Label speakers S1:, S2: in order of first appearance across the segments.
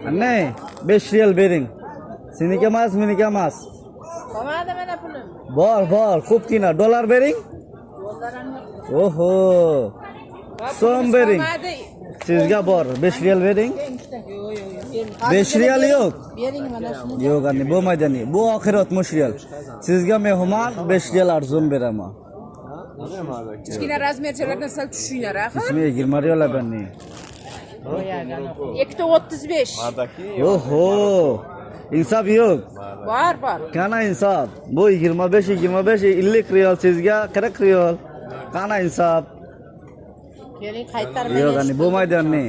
S1: Anne 5 riyal bering. Seniki emas, meniki emas. Bor, ko'p kina. Dollar bering. Oho. So'm bering. Sizga bor. 5 riyal bering. 5 riyal yo'q. Yo'q, anne bo'lmaydi anne. Bu oxiri 60 riyal. Sizga mehmon 5 riyal arzon beraman.
S2: Kichkina razmerchalardan sal tushinglar, axir.
S1: Ismi 20 riyal anne.
S2: Ikkita 35.
S1: Oho. İnsaf yo'q.
S2: Bor.
S1: Qana insaf? Bu 25 50 riyal sizga 40 riyal. Qana insaf?
S2: Keling, qaytarmayman.
S1: Yo'q anne, bo'lmaydi anne.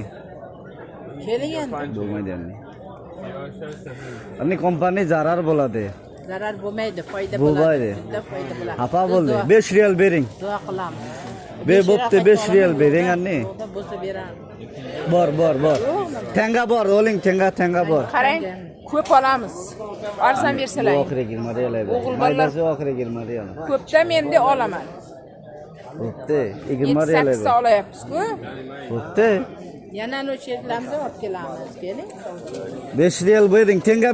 S2: Keling endi.
S1: Bo'lmaydi anne. Anne kompaniya zarar bo'ladi.
S2: Zarar bo'lmaydi, foyda
S1: Bo'lmaydi.
S2: Bitta foyda bo'ladi.
S1: Xafa bo'ldi. 5 riyal bering.
S2: Duo qilamiz.
S1: Bo'pti 5 riyal bering anne.
S2: Bo'lsa beramiz.
S1: Bor. Tanga bor, oling tanga bor.
S2: Qarang, ko'p olamiz. Arzon bersalar.
S1: Bu oxiri 20 riyal edi.
S2: O'g'il bolalar-
S1: Maydasi oxiri 20 riyal.
S2: Ko'pda menda olaman.
S1: Bo'pti, 20 riyal edi.
S2: 8 ta olayapsiz-ku.
S1: Bo'pti.
S2: Yana o'sha yerlarni olib kelamiz. Keling.
S1: 5 riyal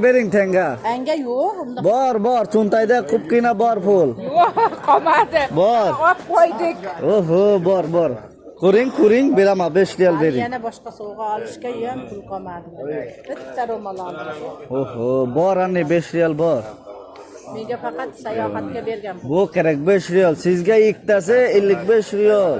S1: bering, tanga.
S2: Anga yo'q, unda.
S1: Bor, cho'ntayda ko'pgina bor pul.
S2: Yo'q, qolmadi.
S1: Bor.
S2: Olib qo'ydik.
S1: Oho, bor. Ko'ring, beraman 5 riyal bering.
S2: Yana boshqa sovg'a olishga ham pul qolmadi. Bitta ro'mol oldim.
S1: Oho, bor anne 5 riyal bor.
S2: Menga faqat sayohatga bergan.
S1: Bu kerak 5 riyal. Sizga ikkitasi 55 riyal.